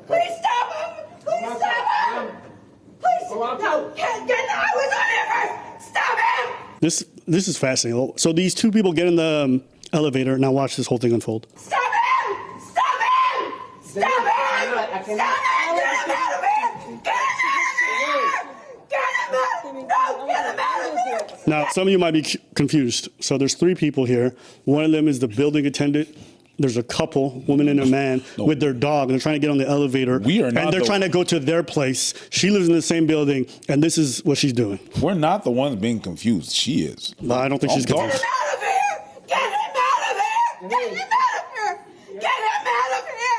Please stop him! Please stop him! Please! No! I was on here first! Stop him! This is fascinating. So these two people get in the elevator. Now watch this whole thing unfold. Stop him! Stop him! Stop him! Stop him! Get him out of here! Get him out of here! Get him out! No! Get him out of here! Now, some of you might be confused. So there's three people here. One of them is the building attendant. There's a couple, woman and a man, with their dog, and they're trying to get on the elevator. We are not. And they're trying to go to their place. She lives in the same building, and this is what she's doing. We're not the ones being confused. She is. No, I don't think she's Get confused. him out of here! Get him out of here! Get him out of here! Get him out of here!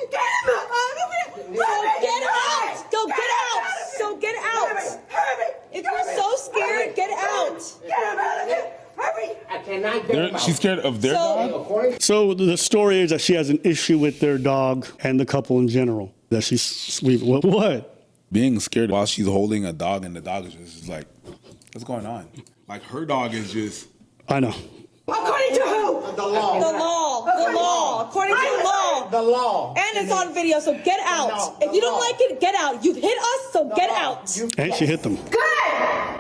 Get him out of here! Get him out of here! So get out! Go get out! So get out! Hurry! If you're so scared, get out! Get him out of here! Hurry! I cannot get him out. She's scared of their dog? So the story is that she has an issue with their dog and the couple in general. That she's sweet. What? Being scared while she's holding a dog, and the dog is just like, what's going on? Like, her dog is just... I know. According to who? The law. The law. The law. According to the law. The law. And it's on video, so get out. If you don't like it, get out. You hit us, so get out. And she hit them. Good!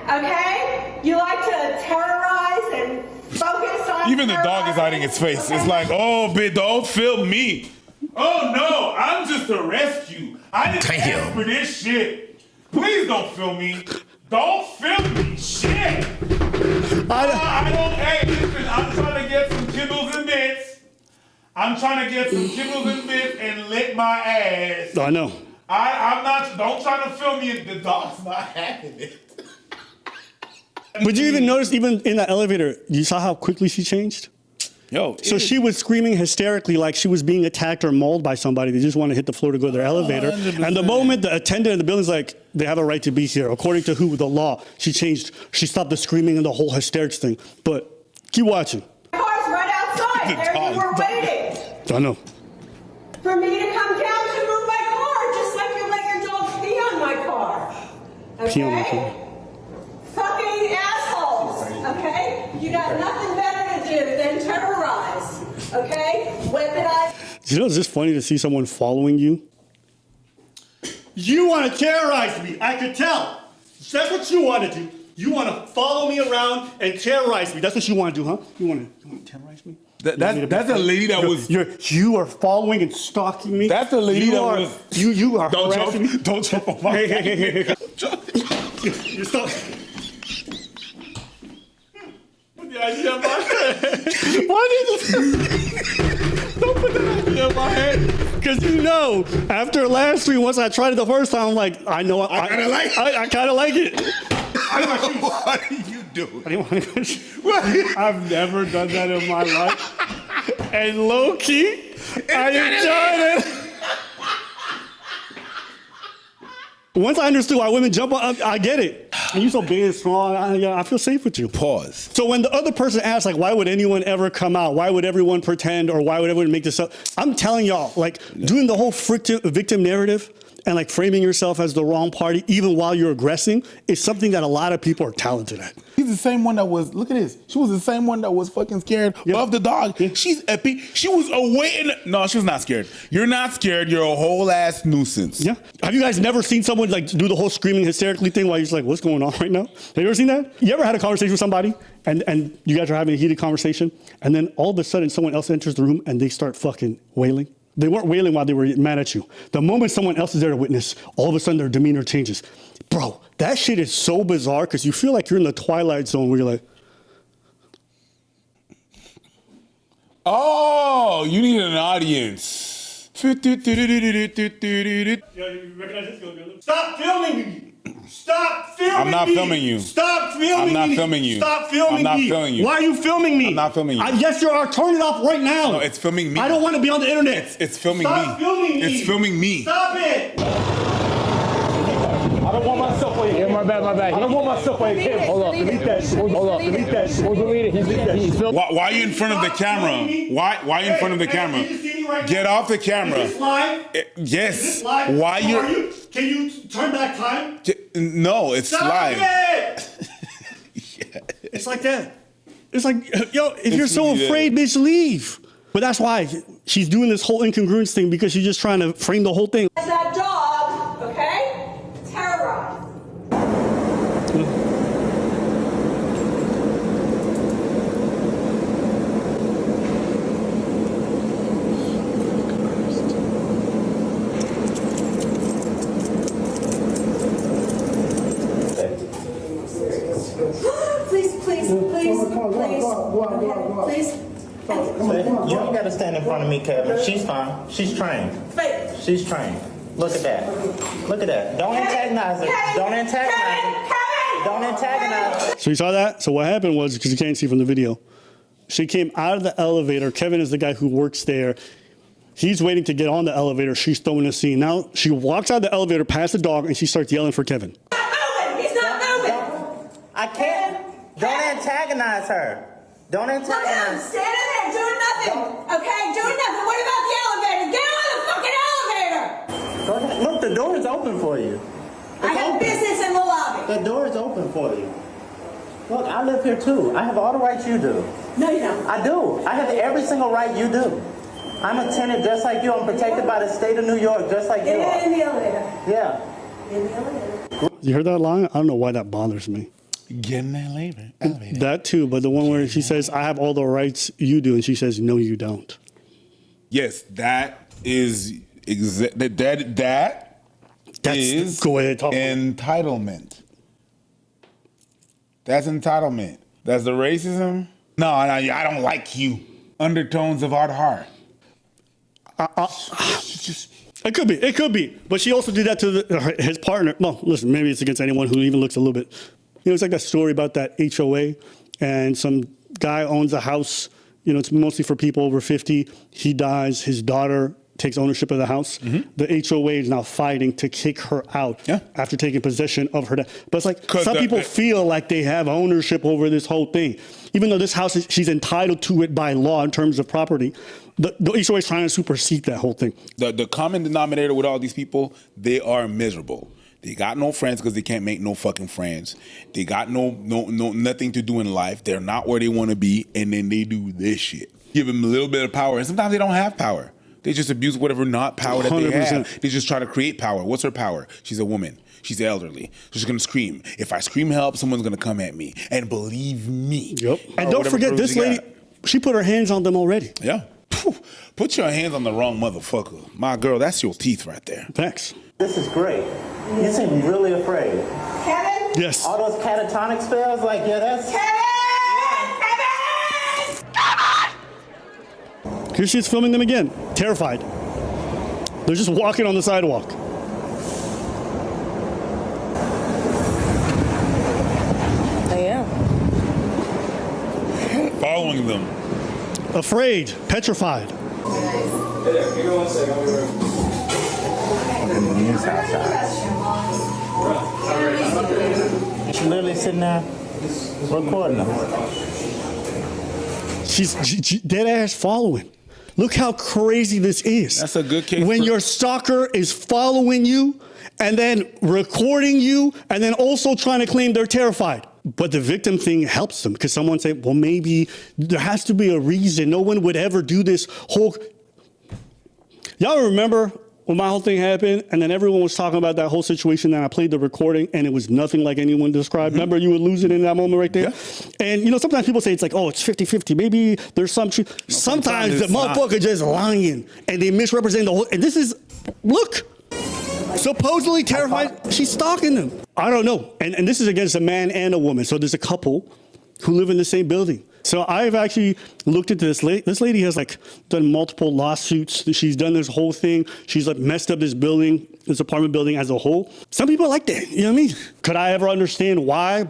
Okay? You like to terrorize and focus on Even the dog is hiding its face. It's like, oh, bitch, don't film me. Oh, no, I'm just a rescue. I didn't ask for this shit. Please don't film me. Don't film me. Shit. I don't, hey, listen, I'm trying to get some kibbles and bits. I'm trying to get some kibbles and bits and lick my ass. I know. I'm not, don't try to film me. The dog's not having it. Would you even notice, even in the elevator, you saw how quickly she changed? Yo. So she was screaming hysterically like she was being attacked or mauled by somebody. They just want to hit the floor to go to their elevator. 100%. And the moment the attendant in the building's like, they have a right to be here. According to who? The law. She changed. She stopped the screaming and the whole hysterics thing. But keep watching. My car's right outside. There you were waiting. I know. For me to come down to move my car, just like you let your dog pee on my car. Okay? Pee on my car. Fucking assholes. Okay? You got nothing better to do than terrorize. Okay? Weaponize. You know, it's just funny to see someone following you. You want to terrorize me. I could tell. That's what you want to do. You want to follow me around and terrorize me. That's what you want to do, huh? You want to terrorize me? That's a lady that was... You are following and stalking me. That's a lady that was... You are Don't harassing me. jump. Don't jump on my... Hey. You're stalking... Put the idea in my head. Why did you... Don't put that idea in my head. Because you know, after last week, once I tried it the first time, I'm like, I know... I kind of like it. I kind of like it. What are you doing? I've never done that in my life. And low key, I enjoyed it. Once I understood why women jump on, I get it. And you're so big and strong, I feel safe with you. Pause. So when the other person asks, like, why would anyone ever come out? Why would everyone pretend? Or why would everyone make this up? I'm telling y'all, like, doing the whole victim narrative and like framing yourself as the wrong party, even while you're aggressing, is something that a lot of people are talented at. She's the same one that was, look at this. She was the same one that was fucking scared of the dog. Yeah. She's epic. She was awaiting. No, she was not scared. You're not scared. You're a whole ass nuisance. Yeah. Have you guys never seen someone like do the whole screaming hysterically thing while you're just like, what's going on right now? Have you ever seen that? You ever had a conversation with somebody and you guys are having a heated conversation and then all of a sudden someone else enters the room and they start fucking wailing? They weren't wailing while they were mad at you. The moment someone else is there to witness, all of a sudden their demeanor changes. Bro, that shit is so bizarre because you feel like you're in the twilight zone where you're like, oh, you need an audience. yo, you recognize this? Stop filming me! Stop filming me! I'm not filming you. Stop filming me! I'm not filming you. Stop filming me! I'm not filming you. Why are you filming me? I'm not filming you. Yes, you are. Turn it off right now. No, it's filming me. I don't want to be on the internet. It's filming Stop me. Filming me. It's filming me. Stop it! I don't want myself on your My bad. I don't want myself on your Hold up. Delete that shit. Hold up. Delete that shit. He's filming. Why are you in front of the camera? Why are you in front of the camera? Get off the camera. Is this live? Yes. Is this live? Why How you're... are you? Can you turn back time? No, it's Stop live. it! Yeah. It's like that. It's like, yo, if you're so really afraid, bitch, leave. But that's why she's doing this whole incongruence thing because she's just trying to frame the whole thing. That dog, okay? Terrorized. Please. You ain't got to stand in front of me, Kevin. She's fine. She's trained. Faith. She's trained. Look at that. Look at that. Don't antagonize her. Don't antagonize her. Don't antagonize her. So you saw that? So what happened was, because you can't see from the video, she came out of the elevator. Kevin is the guy who works there. He's waiting to get on the elevator. She's throwing a scene. Now she walks out of the elevator past the dog and she starts yelling for Kevin. He's not moving. I can't. Don't antagonize her. Don't Look at him, antagonize. standing there doing nothing. Okay, doing nothing. What about the elevator? Get on the fucking elevator. Go ahead. Look, the door is open for you. I have business in the lobby. The door is open for you. Look, I live here too. I have all the rights you do. No, you don't. I do. I have every single right you do. I'm a tenant just like you. I'm protected by the state of New York just like you Get in are. the elevator. Yeah. In the elevator. You heard that line? I don't know why that bothers me. Get in that labor. That too, but the one where she says, I have all the rights you do, and she says, no, you don't. Yes, that is that That's, is go ahead, talk. entitlement. That's entitlement. That's the racism. No, I don't like you. Undertones of our heart. It could be. But she also did that to his partner. Well, listen, maybe it's against anyone who even looks a little bit. You know, it's like that story about that HOA, and some guy owns a house. You know, it's mostly for people over 50. He dies. His daughter takes ownership of the house. Mm-hmm. The HOA is now fighting to kick her out after taking possession of her. But it's like some people feel like they have ownership over this whole thing. Even though this house, she's entitled to it by law in terms of property. The HOA is trying to supersede that whole thing. The common denominator with all these people, they are miserable. They got no friends because they can't make no fucking friends. They got no nothing to do in life. They're not where they want to be, and then they do this shit. Give them a little bit of power, and sometimes they don't have power. They just abuse whatever not power that 100%. They have. They just try to create power. What's her power? She's a woman. She's elderly. So she's gonna scream. If I scream help, someone's gonna come at me. And believe me. Yep. And don't forget, this lady, she put her hands on them already. Yeah. Put your hands on the wrong motherfucker. My girl, that's your teeth right there. Thanks. This is great. You seem really afraid. Kevin? Yes. All those catatonic spells, like, yeah, that's... Kevin! Here she is filming them again, terrified. They're just walking on the sidewalk. I am. Following them. Afraid, petrified. She's literally sitting there recording them. She's dead ass following. Look how crazy this is. That's a good case. When your stalker is following you and then recording you and then also trying to claim they're terrified. But the victim thing helps them because someone said, well, maybe there has to be a reason. No one would ever do this whole... Y'all remember when my whole thing happened and then everyone was talking about that whole situation and I played the recording and it was nothing like anyone described? Mm-hmm. Remember you would lose it in that moment right there? Yeah. And you know, sometimes people say it's like, oh, it's 50-50. Maybe there's some truth. No, sometimes the motherfucker just lying and they misrepresent the whole... And this is... Look! Supposedly terrified, she's stalking them. I don't know. And this is against a man and a woman. So there's a couple who live in the same building. So I've actually looked into this. This lady has like done multiple lawsuits. She's done this whole thing. She's like messed up this building, this apartment building as a whole. Some people like that. You know what I mean? Could I ever understand why?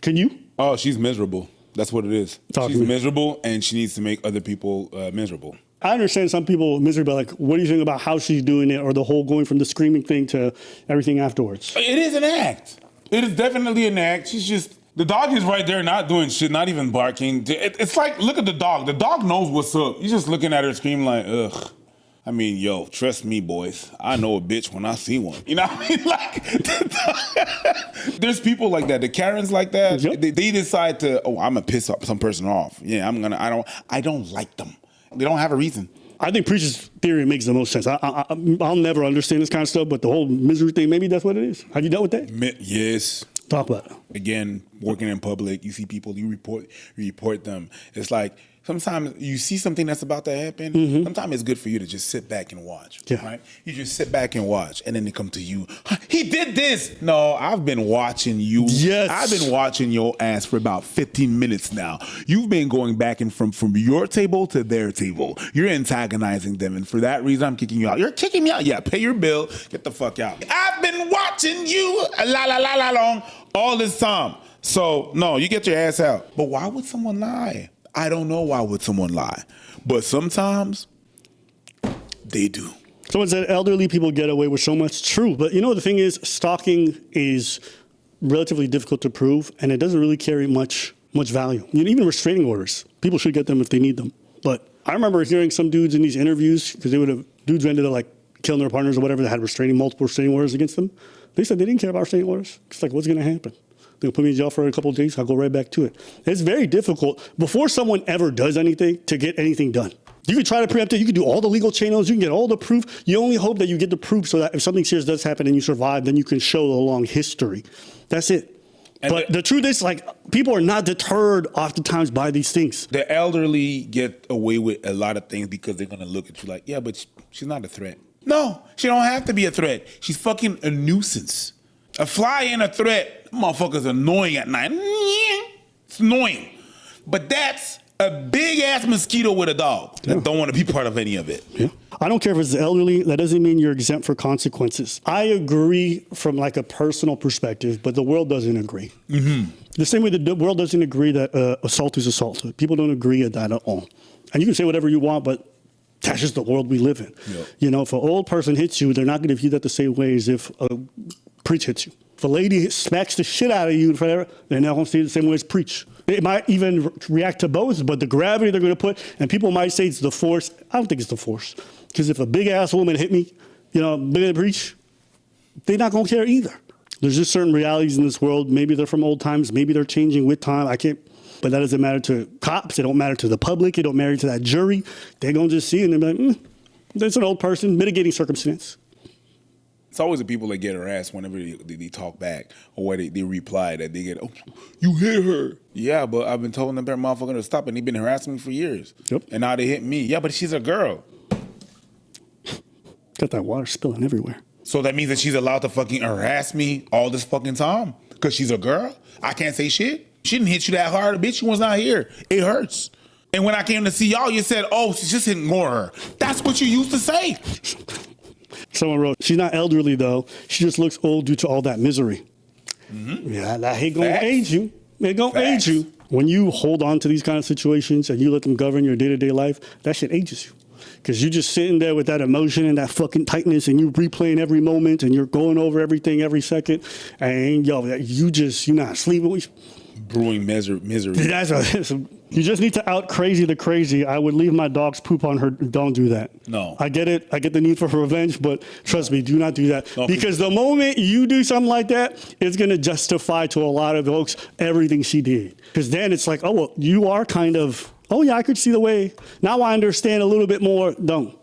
Can you? Oh, she's miserable. That's what it is. She's miserable and she needs to make other people miserable. I understand some people misery, but like, what do you think about how she's doing it or the whole going from the screaming thing to everything afterwards? It is an act. It is definitely an act. She's just, the dog is right there not doing shit, not even barking. It's like, look at the dog. The dog knows what's up. You're just looking at her screaming like, ugh. I mean, yo, trust me, boys. I know a bitch when I see one. You know what I mean? Like, there's people like that. The Karens like that. Yep. They decide to, oh, I'm gonna piss some person off. Yeah, I don't like them. They don't have a reason. I think Preach's theory makes the most sense. I'll never understand this kind of stuff, but the whole misery thing, maybe that's what it is. Have you dealt with that? Yes. Talk about it. Again, working in public, you see people, you report them. It's like sometimes you see something that's about to happen. Sometimes it's good for you to just sit back and watch. Yeah. Right? You just sit back and watch, and then they come to you. He did this. No, I've been watching you. Yes. I've been watching your ass for about 15 minutes now. You've been going back and from your table to their table. You're antagonizing them, and for that reason, I'm kicking you out. You're kicking me out. Yeah, pay your bill. Get the fuck out. I've been watching you long all this time. So no, you get your ass out. But why would someone lie? I don't know why would someone lie, but sometimes they do. Someone said elderly people get away with so much. True, but you know the thing is, stalking is relatively difficult to prove, and it doesn't really carry much value. Even restraining orders, people should get them if they need them. But I remember hearing some dudes in these interviews, because dudes ended up like killing their partners or whatever that had multiple restraining orders against them. They said they didn't care about restraining orders. It's like, what's going to happen? They'll put me in jail for a couple of days. I'll go right back to it. It's very difficult before someone ever does anything to get anything done. You can try to preempt it. You can do all the legal channels. You can get all the proof. You only hope that you get the proof so that if something serious does happen and you survive, then you can show a long history. That's it. But the truth is, like, people are not deterred oftentimes by these things. The elderly get away with a lot of things because they're going to look at you like, yeah, but she's not a threat. No, she don't have to be a threat. She's fucking a nuisance. A fly ain't a threat. Motherfucker's annoying at night. It's annoying. But that's a big ass mosquito with a dog that don't want to be part of any of it. Yeah. I don't care if it's the elderly. That doesn't mean you're exempt for consequences. I agree from like a personal perspective, but the world doesn't agree. The same way the world doesn't agree that assault is assault. People don't agree at that at all. And you can say whatever you want, but that's just the world we live in. Yep. You know, if an old person hits you, they're not going to view that the same way as if a Preach hits you. If a lady smacks the shit out of you, they're not going to see it the same way as Preach. They might even react to both, but the gravity they're going to put, and people might say it's the force. I don't think it's the force. Because if a big ass woman hit me, bigger than Preach, they're not going to care either. There's just certain realities in this world. Maybe they're from old times. Maybe they're changing with time. But that doesn't matter to cops. It don't matter to the public. It don't matter to that jury. They're going to just see it and they're like, that's an old person, mitigating circumstance. It's always the people that get harassed whenever they talk back or where they reply that they get, oh, you hit her. Yeah, but I've been telling them that motherfucker to stop and they've been harassing me for years. Yep. And now they hit me. Yeah, but she's a girl. Got that water spilling everywhere. So that means that she's allowed to fucking harass me all this fucking time because she's a girl? I can't say shit? She didn't hit you that hard. Bitch, she was not here. It hurts. And when I came to see y'all, you said, oh, just ignore her. That's what you used to say. Someone wrote, she's not elderly, though. She just looks old due to all that misery. Yeah, that hate going to age you. It going to age you. When you hold on to these kind of situations and you let them govern your day-to-day life, that shit ages you. Because you're just sitting there with that emotion and that fucking tightness and you're replaying every moment and you're going over everything every second. And, you're not sleeping. Brewing misery. You just need to out crazy the crazy. I would leave my dog's poop on her. Don't do that. No. I get it. I get the need for revenge, but trust me, do not do that. No, because the moment you do something like that, it's going to justify to a lot of folks everything she did. Because then it's like, oh, well, you are kind of, oh, yeah, I could see the way. Now I understand a little bit more. Don't.